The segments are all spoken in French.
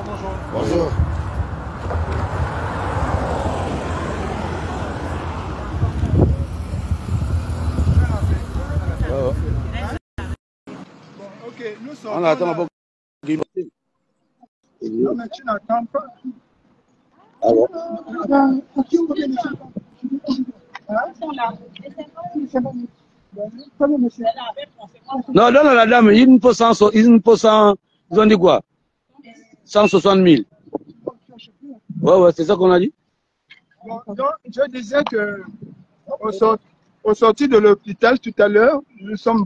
Bonjour. Ok, nous sommes. On attend beaucoup. Non, mais tu n'attends pas. Ah bon? Non, donne à la dame, il nous faut 100, ils nous ont dit quoi? 160 000. Ouais, c'est ça qu'on a dit. Bon, donc, je disais que au sorti de l'hôpital tout à l'heure, nous sommes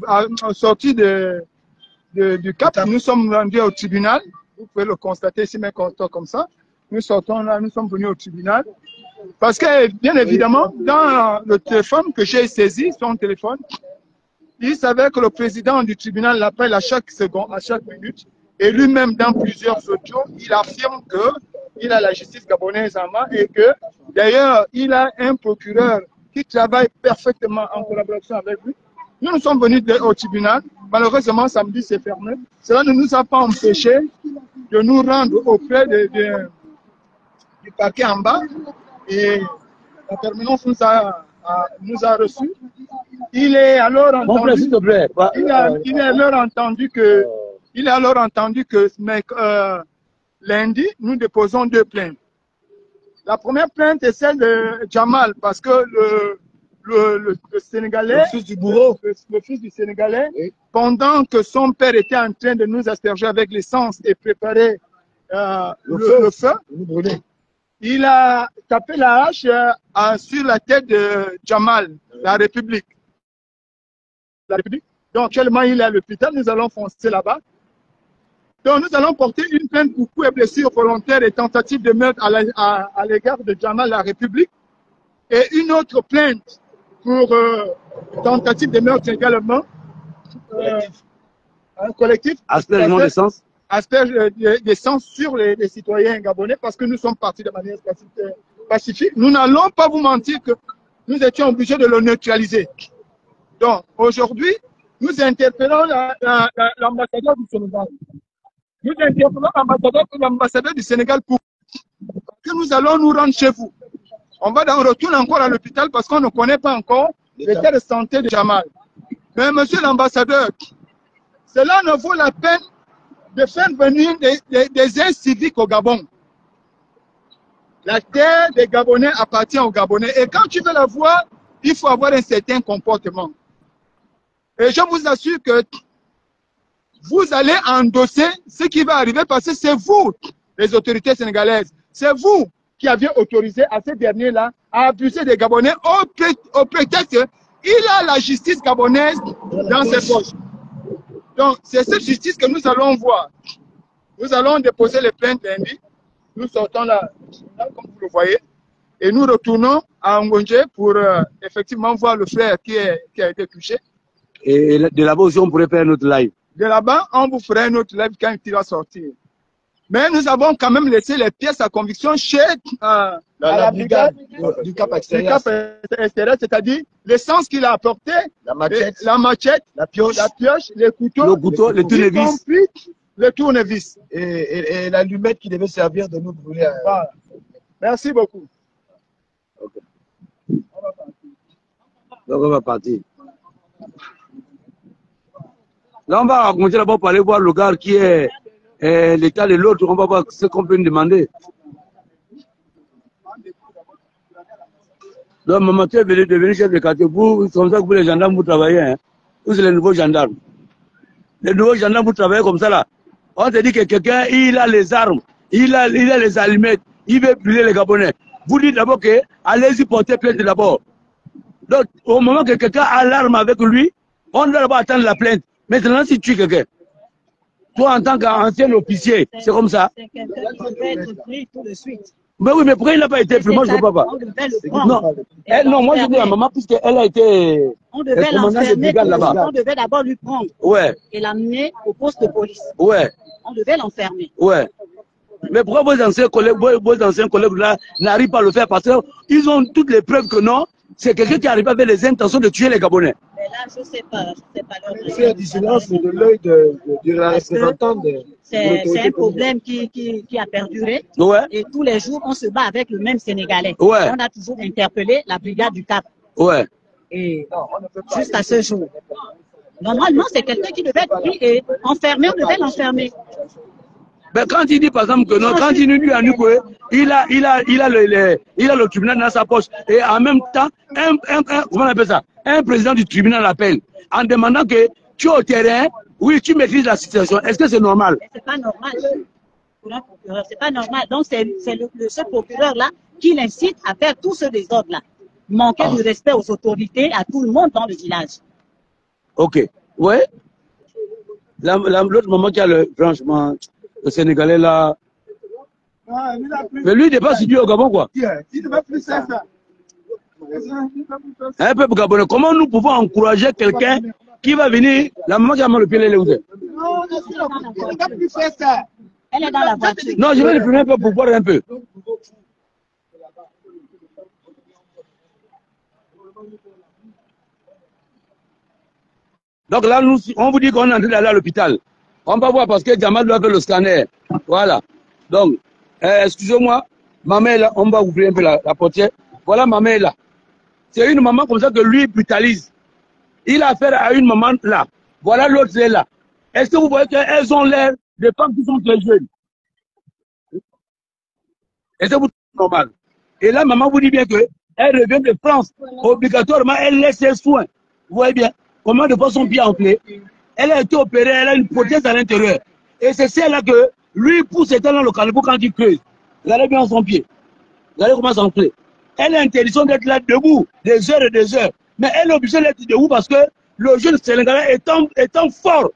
au sorti du Cap, nous sommes rendus au tribunal. Vous pouvez le constater ici, mais comme ça. Nous sortons là, nous sommes venus au tribunal. Parce que, bien évidemment, dans le téléphone que j'ai saisi, son téléphone, il savait que le président du tribunal l'appelle à chaque seconde, à chaque minute. Et lui-même, dans plusieurs audios, il affirme qu'il a la justice gabonaise en main et que, d'ailleurs, il a un procureur qui travaille parfaitement en collaboration avec lui. Nous sommes venus au tribunal. Malheureusement, samedi, c'est fermé. Cela ne nous a pas empêché de nous rendre auprès du parquet en bas. Et la permanence nous a reçus. Il est alors entendu, il est alors entendu que lundi, nous déposons 2 plaintes. La première plainte est celle de Jamal, parce que le Sénégalais, le fils du bourreau, le fils du Sénégalais, oui, pendant que son père était en train de nous asperger avec l'essence et préparer le feu, il a tapé la hache sur la tête de Jamal, la République. Donc, actuellement, il est à l'hôpital. Nous allons foncer là-bas. Donc, nous allons porter une plainte pour coups et blessures volontaires et tentative de meurtre à l'égard de Jamal, la République. Et une autre plainte pour tentative de meurtre également. Un collectif. Aspergement d'essence. Asperge d'essence sur les citoyens gabonais parce que nous sommes partis de manière pacifique. Nous n'allons pas vous mentir que nous étions obligés de le neutraliser. Donc, aujourd'hui, nous interpellons l'ambassadeur du Sénégal. Nous interpellons l'ambassadeur du Sénégal pour que nous allons nous rendre chez vous. On va retourner encore à l'hôpital parce qu'on ne connaît pas encore l'état de santé de Jamal. Mais monsieur l'ambassadeur, cela ne vaut la peine de faire venir des inciviques au Gabon. La terre des Gabonais appartient aux Gabonais. Et quand tu veux la voir, il faut avoir un certain comportement. Et je vous assure que vous allez endosser ce qui va arriver parce que c'est vous, les autorités sénégalaises, c'est vous qui avez autorisé à ces derniers-là à abuser des Gabonais au prétexte qu'il a la justice gabonaise dans ses poches. Donc, c'est cette justice que nous allons voir. Nous allons déposer les plaintes lundi. Nous sortons là, comme vous le voyez, et nous retournons à Ngonje pour effectivement voir le frère qui a été touché. Et de là-bas aussi, on pourrait faire notre live. De là-bas, on vous fera notre live quand il va sortir. Mais nous avons quand même laissé les pièces à conviction chez la brigade du Cap extérieur, c'est-à-dire l'essence qu'il a apporté, la machette, la pioche, les couteaux, les tournevis. Le tournevis. Et l'allumette qui devait servir de nous brûler. Voilà. Merci beaucoup. Okay. Donc on va partir. Là, on va raconter d'abord pour aller voir le gars qui est l'état de l'autre. On va voir ce qu'on peut nous demander. Donc, maman, tu es devenu chef de quartier. Vous, comme ça que vous, les gendarmes, vous travaillez. Hein? Vous, c'est les nouveaux gendarmes. Les nouveaux gendarmes, vous travaillez comme ça là. On te dit que quelqu'un, il a les armes, il a les allumettes, il veut brûler les Gabonais. Vous dites d'abord que allez-y porter plainte d'abord. Donc, au moment que quelqu'un a l'arme avec lui, on doit d'abord attendre la plainte. Maintenant, si tu tues quelqu'un, toi en tant qu'ancien officier, c'est comme ça. C'est quelqu'un qui devait être pris tout de suite. Mais oui, mais pourquoi il n'a pas été pris? Moi, je ne comprends pas. On devait le prendre. Non, moi je dis à maman, puisqu'elle a été. On devait l'enfermer. On devait d'abord lui prendre. Ouais. Et l'amener au poste de police. Ouais. On devait l'enfermer. Ouais. Mais pourquoi vos anciens collègues là n'arrivent pas à le faire? Parce qu'ils ont toutes les preuves que non, c'est quelqu'un qui arrive avec les intentions de tuer les Gabonais. Mais là, je ne sais pas leur C'est du silence de l'œil de la représentante. C'est un problème qui a perduré. Ouais. Et tous les jours, on se bat avec le même Sénégalais. Ouais. On a toujours interpellé la brigade du Cap. Ouais. Et jusqu'à ce jour. Normalement, c'est quelqu'un qui devait être pris et enfermé, on devait l'enfermer. Ben, quand il dit par exemple que non, quand il nous dit à nous qu'il a le tribunal dans sa poche et en même temps, comment on appelle ça? Un président du tribunal l'appelle en demandant que tu es au terrain, oui, tu maîtrises la situation. Est-ce que c'est normal? C'est pas normal. Pour un procureur, c'est pas normal. Donc, c'est ce procureur-là qui l'incite à faire tout ce désordre-là. Manquer de respect aux autorités, à tout le monde dans le village. Ok. Ouais. L'autre maman qui a franchement, le Sénégalais là. Ah, Mais lui, il n'est pas situé au Gabon, quoi. il ne va plus faire ça. Un peuple gabonais, comment nous pouvons encourager quelqu'un qui va venir, la maman qui a mal le pied, elle est où? Non, il ne va plus faire ça. Elle est dans la voiture. Non, je vais le filmer un peu pour voir un peu. Donc là, on vous dit qu'on est en train d'aller à l'hôpital. On va voir parce que Jamal doit faire le scanner. Voilà. Donc, excusez-moi, maman est là. On va ouvrir un peu la portière. Voilà, maman est là. C'est une maman comme ça que lui brutalise. Il a affaire à une maman là. Voilà l'autre est là. Est-ce que vous voyez qu'elles ont l'air de femmes qui sont très jeunes? Est-ce que vous trouvez normal? Et là, maman vous dit bien que elle revient de France. Obligatoirement, elle laisse ses soins. Vous voyez bien comment de fois son pied enflé. Elle a été opérée, elle a une prothèse à l'intérieur. Et c'est celle-là que lui pousse dans le caniveau quand il creuse. Regardez bien son pied. Regardez comment ça enflé. Elle a l'interdiction d'être là debout des heures et des heures. Mais elle est obligée d'être debout parce que le jeune Sénégalais étant fort.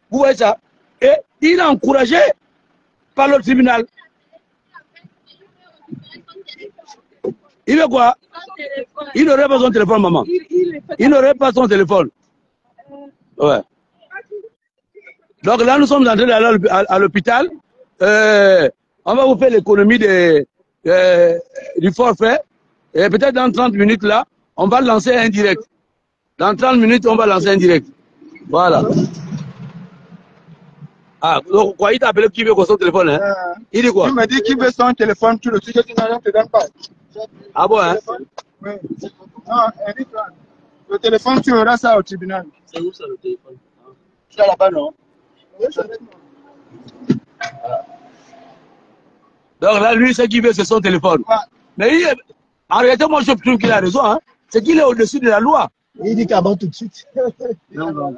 Vous voyez ça? Et il est encouragé par le tribunal. Il veut quoi? Il n'aurait pas son téléphone, maman. Il n'aurait pas son téléphone. Ouais. Donc là, nous sommes en train d'aller à l'hôpital. On va vous faire l'économie du forfait. Et peut-être dans 30 minutes, là, on va lancer un direct. Dans 30 minutes, on va lancer un direct. Voilà. Ah, donc quoi, il t'a appelé qui veut son téléphone, hein? Il dit quoi? Il m'a dit qu'il veut son téléphone, tout le truc, tu n'en te donne pas. Ah bon, hein? Oui. Non, Eric, le téléphone, tu auras ça au tribunal. C'est où ça, le téléphone? Tu as là-bas, non? Oui, c'est avec moi. Donc là, lui, ce qu'il veut, c'est son téléphone. Ouais. Mais en réalité, moi, je trouve qu'il a raison, hein? C'est qu'il est au-dessus de la loi. Il dit qu'avant tout de suite. Non, non,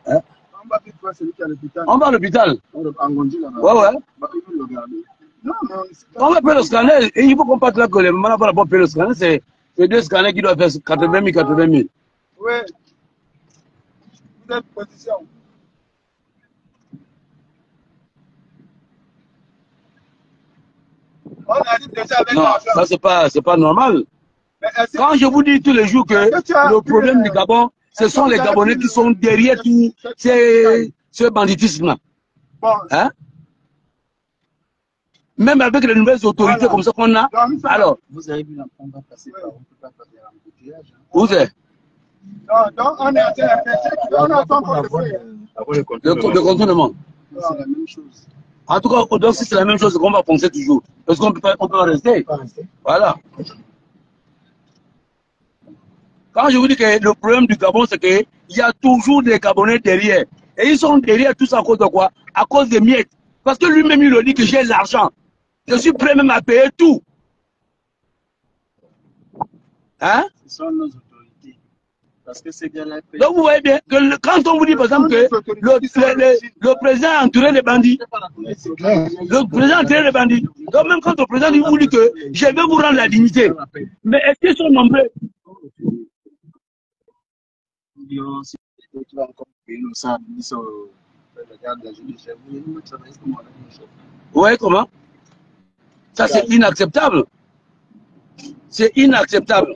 hein? On va vite voir celui qui est à l'hôpital. On va à l'hôpital. En Gondi, là-bas. Ouais, ouais. Il veut le regarder. Non, non. On va faire le scanner. Et il faut qu'on parte là que les mamans n'ont pas fait le scanner. C'est deux scanners qui doivent faire 80 000, 80 000. Oui. Vous êtes position. On arrive déjà avec non, ça c'est pas normal. Quand je vous dis tous les jours que le problème du Gabon, ce sont les Gabonais qui sont derrière tout ce banditisme-là. Bon. Hein? Même avec les nouvelles autorités comme ça qu'on a. Alors, vous avez vu l'enfant va passer par, on peut pas passer à l'embouteillage. Où c'est? Non, donc on est en train de faire, on attend pour le contournement. C'est la même chose. En tout cas, donc si c'est la même chose qu'on va penser toujours. Parce qu'on peut pas rester. Voilà. Quand je vous dis que le problème du Gabon, c'est qu'il y a toujours des Gabonais derrière. Et ils sont derrière tout ça à cause de quoi? À cause des miettes. Parce que lui-même, il le dit que j'ai l'argent. Je suis prêt même à payer tout. Hein? Ce sont nos autorités. Parce que ces gars-là payent. Donc vous voyez bien que quand on vous dit par exemple que le président a entouré les bandits, le président a entouré les bandits. Donc même quand le président vous dit que je vais vous rendre la dignité, mais est-ce qu'ils sont nombreux? Oui, comment? Ça c'est inacceptable. C'est inacceptable.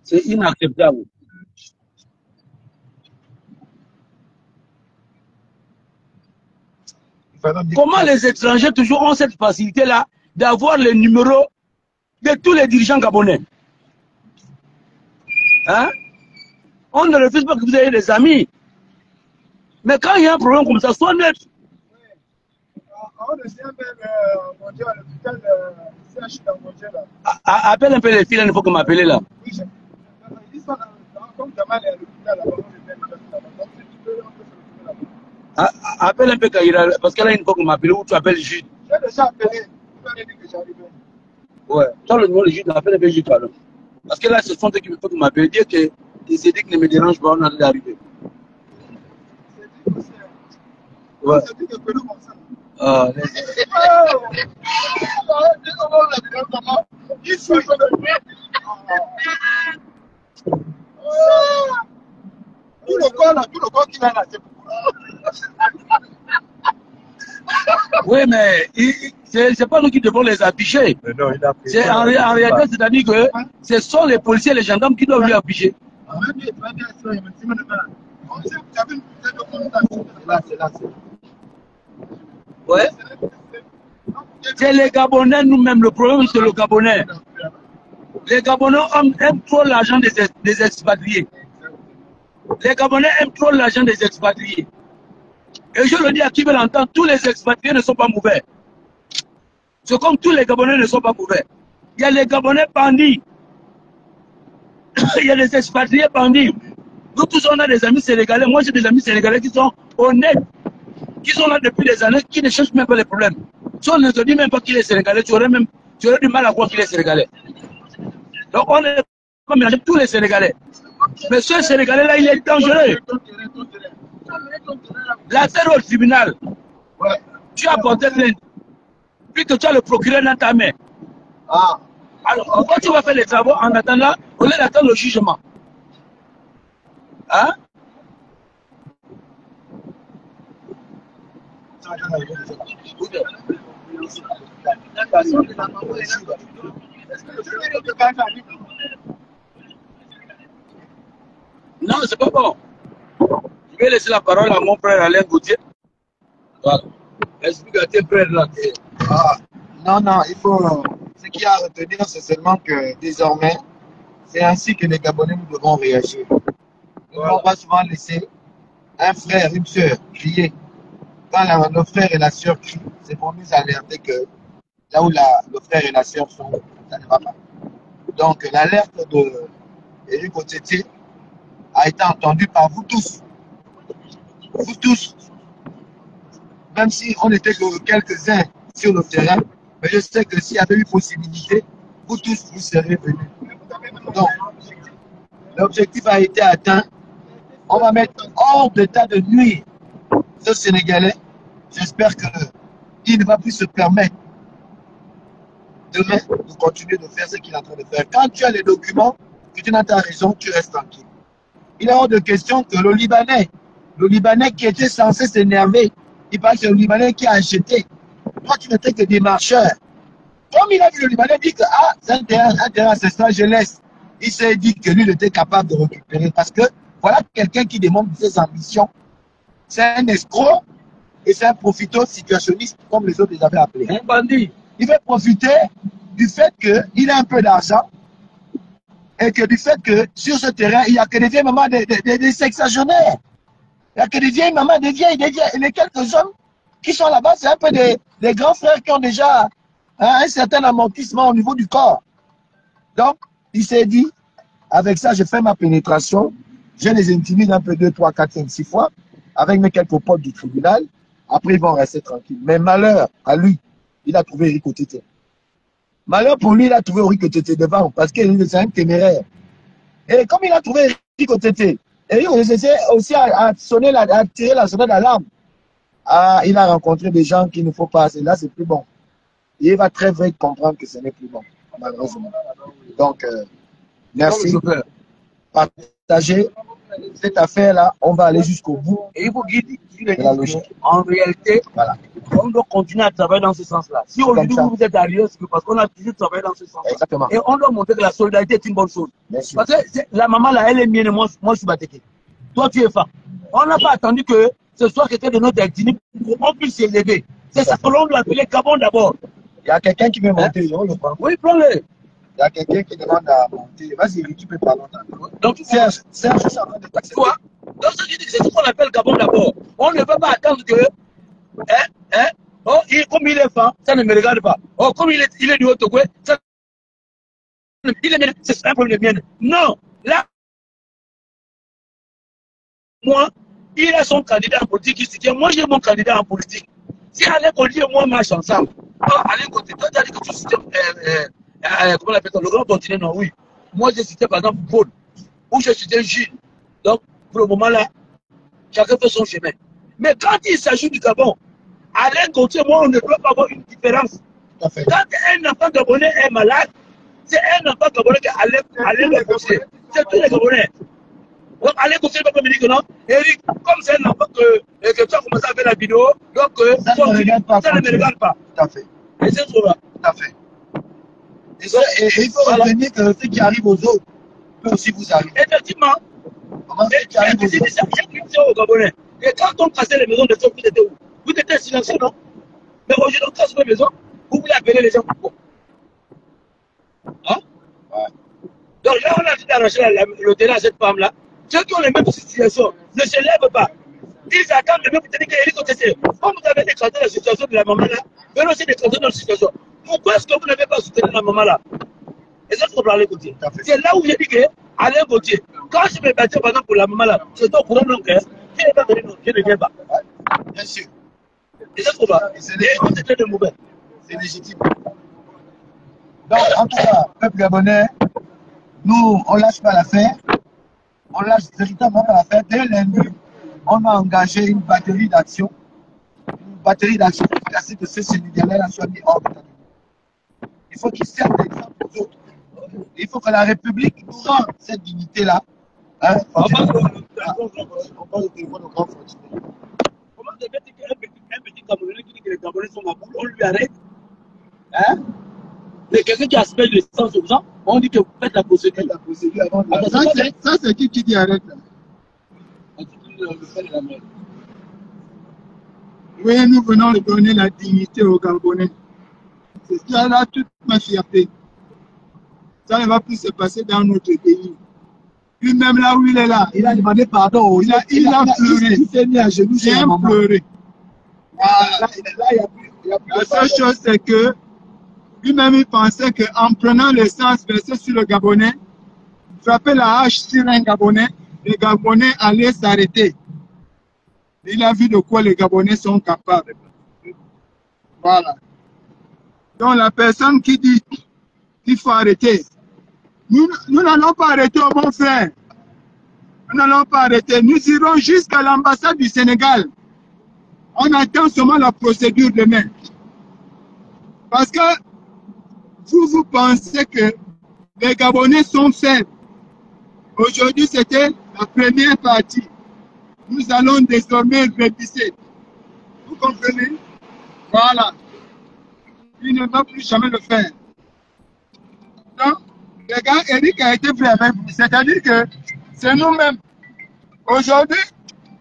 C'est inacceptable. Comment les étrangers toujours ont cette facilité-là d'avoir les numéros de tous les dirigeants gabonais. Hein? On ne refuse pas que vous ayez des amis. Mais quand il y a un problème comme ça, sois net. Appelle un peu les filles, il faut que m'appelle là. Appelle un peu Kaira, parce qu'elle a une fois que m'appelle ou tu appelles Jude. J'ai déjà appelé. Ouais, toi le numéro de Jude, appelle un peu Jude alors. Parce que là, ce sont eux qui me font m'appeler, dire que les édicts ne me dérangent pas, on a d'arriver. Ouais. Tout le corps là, tout le corps qui va là, c'est pourquoi. Oui, mais c'est pas nous qui devons les afficher. En réalité, c'est-à-dire que ce sont les policiers et les gendarmes qui doivent lui afficher. Ouais. C'est les Gabonais nous-mêmes. Le problème, c'est le Gabonais. Les Gabonais aiment trop l'argent des expatriés. Les Gabonais aiment trop l'argent des expatriés. Et je le dis à qui veut l'entendre, tous les expatriés ne sont pas mauvais. C'est comme tous les Gabonais ne sont pas mauvais. Il y a les Gabonais bandits. Il y a les expatriés bandits. Nous tous, on a des amis sénégalais. Moi, j'ai des amis sénégalais qui sont honnêtes, qui sont là depuis des années, qui ne cherchent même pas les problèmes. Si on ne te dit même pas qu'il est sénégalais, tu aurais du mal à croire qu'il est sénégalais. Donc, on est pas mélangé tous les Sénégalais. Mais ce Sénégalais-là, il est dangereux. La terre au tribunal, tu as porté plainte, puis que tu as le procureur dans ta main. Alors, pourquoi tu vas faire les travaux en attendant, au lieu d'attendre le jugement? Hein? Non, c'est pas bon. Je vais laisser la parole à mon frère Alain Gauthier. Voilà. Explique à tes frères là. Non, il faut. Ce qu'il y a à retenir, c'est seulement que désormais, c'est ainsi que les Gabonais nous devons réagir. Nous ne devons pas souvent laisser un frère, une soeur crier. Quand le frère et la soeur crient, c'est pour nous alerter que là où le frère et la soeur sont, ça ne va pas. Donc l'alerte de Éric Otete a été entendue par vous tous. Vous tous. Même si on n'était que quelques-uns sur le terrain, mais je sais que s'il y avait eu possibilité, vous tous, vous serez venus. Donc, l'objectif a été atteint. On va mettre hors d'état de nuire ce Sénégalais. J'espère qu'il ne va plus se permettre demain de continuer de faire ce qu'il est en train de faire. Quand tu as les documents, que tu n'as pas raison, tu restes tranquille. Il est hors de question que le Libanais qui était censé s'énerver, il paraît que c'est le Libanais qui a acheté. Toi, tu n'étais que des marcheurs. Comme il a vu le Libanais dire que c'est un terrain ancestral, je laisse. Il s'est dit que lui, il était capable de récupérer. Parce que voilà quelqu'un qui démontre ses ambitions. C'est un escroc et c'est un profiteur situationniste, comme les autres les avaient appelés. Un bandit. Il veut profiter du fait qu'il a un peu d'argent et que du fait que sur ce terrain, il n'y a que des vieilles mamans, des sexagénaires. Il n'y a que des vieilles mamans, des vieilles. Et les quelques hommes qui sont là-bas, c'est un peu des grands frères qui ont déjà un certain amortissement au niveau du corps. Donc, il s'est dit, avec ça, je fais ma pénétration, je les intimide un peu 2, 3, 4, 5, 6 fois, avec mes quelques potes du tribunal, après ils vont rester tranquilles. Mais malheur à lui, il a trouvé Éric Otete. Malheur pour lui, il a trouvé Éric Otete devant, parce qu'il est un téméraire. Et comme il a trouvé Éric Otete, Éric Otete aussi a tiré la sonnette d'alarme. Il a rencontré des gens qu'il ne faut pas, et là c'est plus bon. Et il va très vite comprendre que ce n'est plus bon, malheureusement. Donc, merci. Partagez cette affaire-là, on va aller jusqu'au bout. Et il faut guider la logique. En réalité, voilà, on doit continuer à travailler dans ce sens-là. Si aujourd'hui vous êtes arrivé, c'est parce qu'on a toujours travaillé dans ce sens-là. Exactement. Et on doit montrer que la solidarité est une bonne chose. Parce que la maman là, elle est mienne et moi je suis Batéké. Toi tu es femme. On n'a pas attendu que ce soit quelqu'un de notre ethnie pour qu'on puisse s'élever. C'est ça que l'on doit appeler Gabon d'abord. Il y a quelqu'un qui veut monter, on le prend. Oui, prends-le. Il y a quelqu'un qui demande à monter. Vas-y, tu peux parler. Donc, Serge, c'est en train de t'accepter. quoi? Donc, ça, je dis que c'est ce qu'on appelle Gabon d'abord. On ne peut pas attendre que. Oh, comme il est fan, ça ne me regarde pas. Oh, comme il est du Haut-Togoué, ça c'est un problème de mien. Non, là, moi, il a son candidat en politique qui soutient. Moi, j'ai mon candidat en politique. Si Alain Collier et moi marchent ensemble, Alain Côté, toi, tu as dit que tu soutiens, comment on appelle ça, le grand continent, non, oui. Moi, j'ai cité par exemple Paul, ou j'ai cité Gilles. Donc, pour le moment là, chacun fait son chemin. Mais quand il s'agit du Gabon, Alain Côté, moi, on ne doit pas avoir une différence. Quand un enfant gabonais est malade, c'est un enfant gabonais qui Alain le conseiller. C'est tous les Gabonais. Donc, Alain Côté ne peut pas me dire que non. Eric, comme c'est un enfant que tu as commencé à faire la vidéo, donc ça ne me regarde pas. Ça ne me regarde pas. Tout à fait. Et c'est ça. Tout à fait. Et il faut retenir que ce qui arrive aux autres peut aussi vous arriver. Effectivement. Comment ce qui arrive aux autres? Il y a une au Gabonais. Et quand on cassait les maisons de gens, vous étiez où? Vous étiez silencieux, non? Mais aujourd'hui, on casse les maisons, vous voulez appeler les gens pourquoi? Hein? Ouais. Donc là, on a dit d'arracher le terrain à cette femme-là. Ceux qui ont les mêmes situations ne se lèvent pas. Ils attendent le même pour dire qu'Éric Otessé, comme vous avez déclenché la situation de la maman là, vous avez aussi déclenché notre situation. Pourquoi est-ce que vous n'avez pas soutenu la maman là? Et ça, c'est pour Alain Gauthier. C'est là où j'ai dit que Alain Gauthier, quand je me battais par exemple pour la maman là, c'est au courant donc, je n'ai pas donné non, je ne viens pas. Bien sûr. Et ça, c'est pas. Et on était de mauvais. C'est légitime. Donc, en tout cas, peuple gabonais, nous, on ne lâche pas l'affaire. On lâche véritablement pas l'affaire. Dès lundi, on a engagé une batterie d'action. Une batterie d'action pour faire que ces Sénégalais-là soient mis hors d'état. Il faut qu'ils servent d'exemple aux autres. Il faut que la République nous rende cette dignité-là. Hein, On parle de téléphone au grand fonctionnaire. Comment ça fait qu'un petit Camerounais qui dit que les Camerounais sont ma boule, on lui arrête? Hein? C'est quelqu'un qui asperge l'essence aux gens, on dit que vous faites la procédure. La procédure avant de ça, c'est qui dit arrête là? Le fait de la mer. Oui, nous venons de donner la dignité aux Gabonais. C'est ça là toute ma fierté. Ça ne va plus se passer dans notre pays. Lui-même là où il est là, il a demandé pardon. Il a pleuré. Il s'est mis à genoux sur la maman. Pleuré. Là, il y a plus La seule chose, c'est que lui-même, il pensait qu'en prenant l'essence versée sur le Gabonais, frapper la hache sur un Gabonais, les Gabonais allaient s'arrêter. Il a vu de quoi les Gabonais sont capables. Voilà. Donc la personne qui dit qu'il faut arrêter, nous n'allons pas arrêter, mon frère. Nous n'allons pas arrêter. Nous irons jusqu'à l'ambassade du Sénégal. On attend seulement la procédure demain. Parce que vous pensez que les Gabonais sont faibles. Aujourd'hui, c'était la première partie. Nous allons désormais réviser. Vous comprenez? Voilà. Il ne va plus jamais le faire. Donc, les gars, Eric a été pris avec vous. C'est-à-dire que c'est nous-mêmes. Aujourd'hui,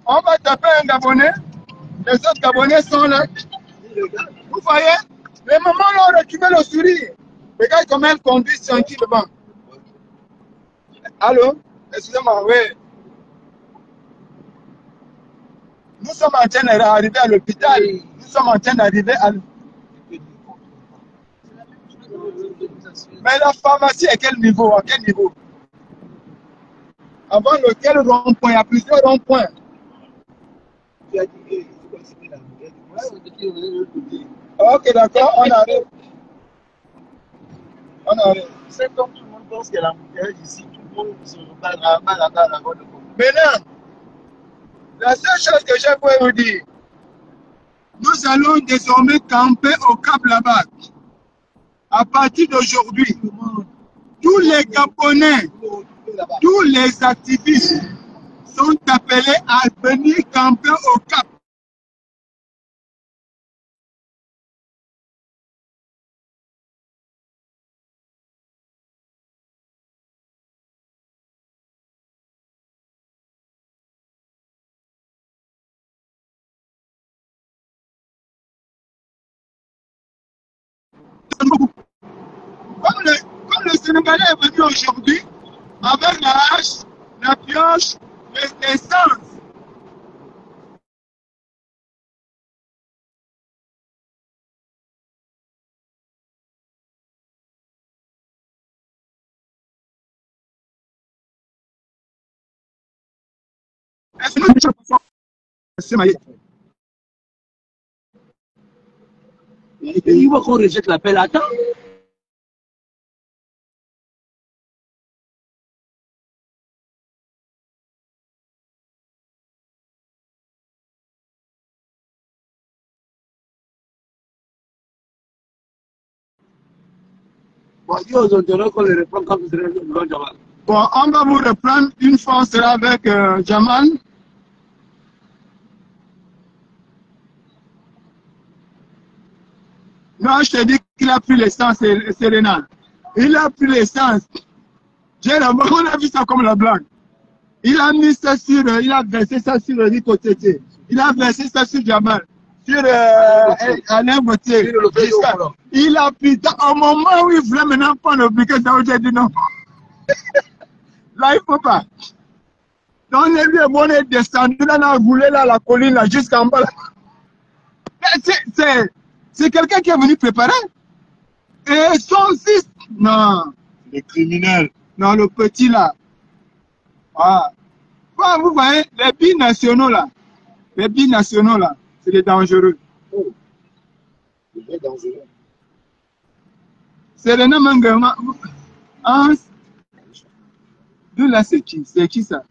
on va taper un Gabonais. Les autres Gabonais sont là. Vous voyez? Les mamans ont reculé le sourire. Regarde comment elles conduisent tranquillement. Allô? Excusez-moi, oui. Nous sommes en train d'arriver à l'hôpital. Nous sommes en train d'arriver à l'hôpital. Mais la pharmacie, à quel niveau? À quel niveau? Avant lequel rond-point? Il y a plusieurs ronds-points. Ok, d'accord, on arrive. On arrive. C'est comme tout le monde pense qu'il y a la bouteille ici, tout le monde se reparle à la voie de Congo. Maintenant, la seule chose que je peux vous dire, nous allons désormais camper au Cap là-bas. À partir d'aujourd'hui, tous les Gabonais, tous les activistes sont appelés à venir camper au Cap. Sénégalais est venu aujourd'hui avec la hache, la pioche, l'essence. Est-ce que c'est maïs? Il faut qu'on rejette l'appel. Attends. Bon, Dieu, on qu'on les reprend quand vous serez devant Jamal. Bon, on va vous reprendre une fois, on sera avec Jamal. Non, je te dis qu'il a pris l'essence, Serena. Il a pris l'essence. On a vu ça comme la blague. Il a mis ça sur, il a versé ça sur Rico Tété. Il a versé ça sur Jamal. Sur Alain Gauthier. Il a pris, au moment où il voulait maintenant prendre le briquet, j'ai dit non. Là, il ne faut pas. Donc, on est descendu là, on a roulé là, la colline, là, jusqu'en bas. C'est quelqu'un qui est venu préparer. Et son fils, non. Les criminels. Non, le petit là. Ah. Bon, vous voyez, les binationaux là. Les binationaux là, c'est des dangereux. Oh. C'est dangereux. C'est le nom Mangama. Hein? D'où là, c'est qui? C'est qui ça?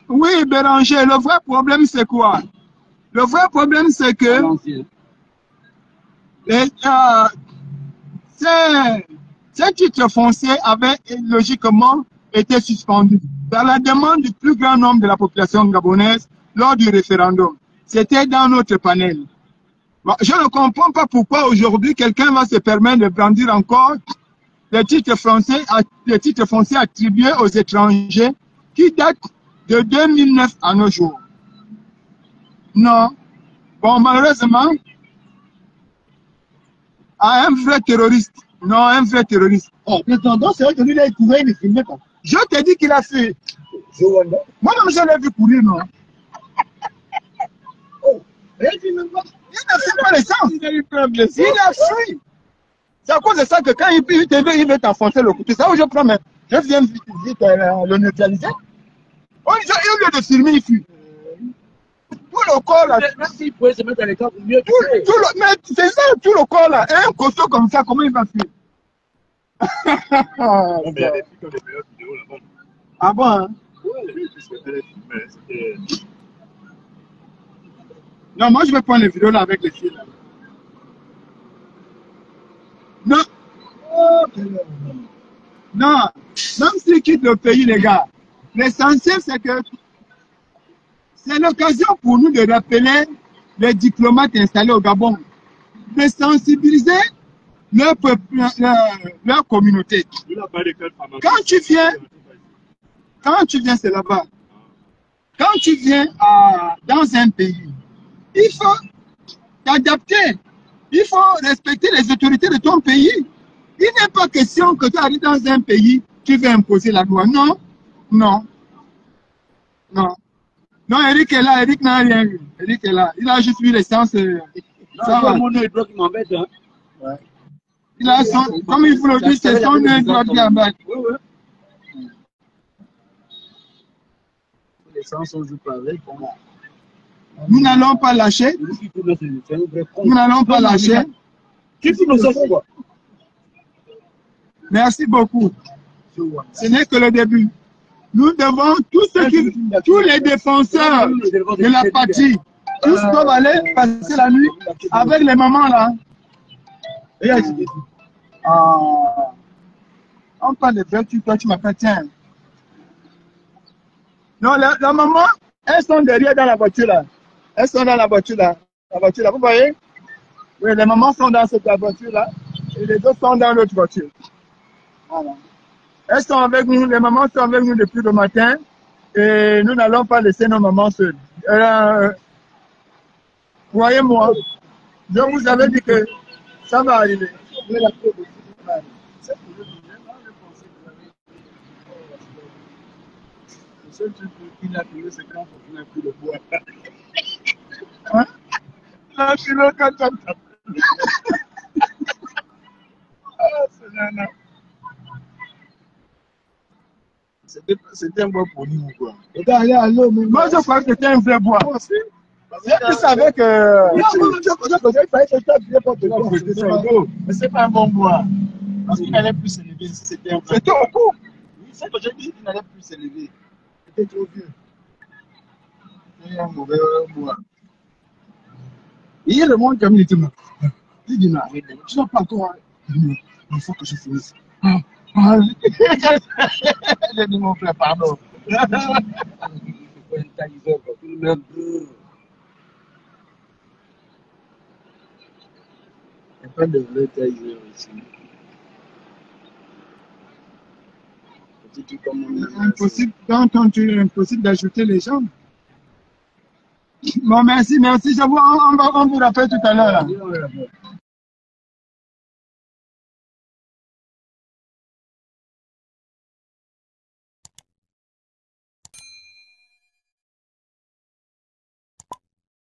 Oui, Béranger, le vrai problème c'est quoi? Le vrai problème c'est que ces titres fonciers avaient logiquement été suspendus dans la demande du plus grand nombre de la population gabonaise lors du référendum. C'était dans notre panel. Bon, je ne comprends pas pourquoi aujourd'hui quelqu'un va se permettre de brandir encore les titres fonciers attribués aux étrangers qui datent de 2009 à nos jours. Non. Bon, malheureusement, à un vrai terroriste. Non, un vrai terroriste. Oh, mais donc c'est vrai que lui, il a couru, il filmait pas. Je t'ai dit qu'il a fait. Moi-même, je l'ai vu courir, non. Oh, il ne filme pas. Il ne fait pas l'essence. Il a fui. C'est à cause de ça que quand il veut t'enfoncer le couteau, ça où je prends, mais je viens vite le neutraliser. Au lieu de filmer, il fuit. Tout le corps là. Même s'il pouvait se mettre à l'écart, mieux. Mais c'est ça, tout le corps là. Un costaud comme ça, comment il va fuir? Non, mais il y a des filles qui ont des meilleures vidéos là-bas. Ah bon, hein? Oui, c'était. Non, moi je vais prendre les vidéos là avec les filles là. Non. Non. Même s'ils quittent le pays, les gars, l'essentiel c'est que c'est l'occasion pour nous de rappeler les diplomates installés au Gabon, de sensibiliser leur communauté. Quand tu viens, c'est là-bas. Quand tu viens dans un pays, il faut t'adapter. Il faut respecter les autorités de ton pays. Il n'est pas question que tu arrives dans un pays, tu veux imposer la loi. Non, non, non. Non, Eric est là, Eric n'a rien vu. Eric est là. Il a juste vu l'essence. Ça va. Ouais. Il a son, comme il vous le dit, c'est son œil droit qui abat. Oui, oui. L'essence, on joue pas avec. Nous n'allons pas lâcher. Nous n'allons pas lâcher. Merci beaucoup. Ce n'est que le début. Nous devons, tous les défenseurs de la patrie, tous doivent aller passer la nuit avec les mamans là. On parle de vertu, toi tu m'appelles, tiens. Non, la maman, elles sont derrière dans la voiture là. Elles sont dans la voiture là. La voiture là, vous voyez? Oui, les mamans sont dans cette voiture là. Et les autres sont dans l'autre voiture. Voilà. Elles sont avec nous, les mamans sont avec nous depuis le matin. Et nous n'allons pas laisser nos mamans seules. Croyez-moi, je vous avais dit que ça va arriver. Le seul truc qu'il a trouvé, c'est quand on a pris le bois. Hein? Là, je suis là quand ça tape. C'était un bois pour nous, quoi. Moi, je crois que c'était un vrai bois. Je savais que... Mais c'est pas un bon bois. Parce qu'il n'allait plus s'élever. C'était un vrai. C'était au cou. Oui, c'est que j'ai dit qu'il n'allait plus s'élever. C'était trop vieux. C'était un mauvais bois. Il remonte comme il était là. Il dit non, tu n'as pas encore. Il faut que je finisse. J'ai dit mon frère, pardon. C'est pas un tailleur, tout le monde. Il n'y a pas de vrai tailleur ici. Impossible, quand tu es impossible d'ajouter les jambes. Bon, merci. On vous rappelle tout à l'heure.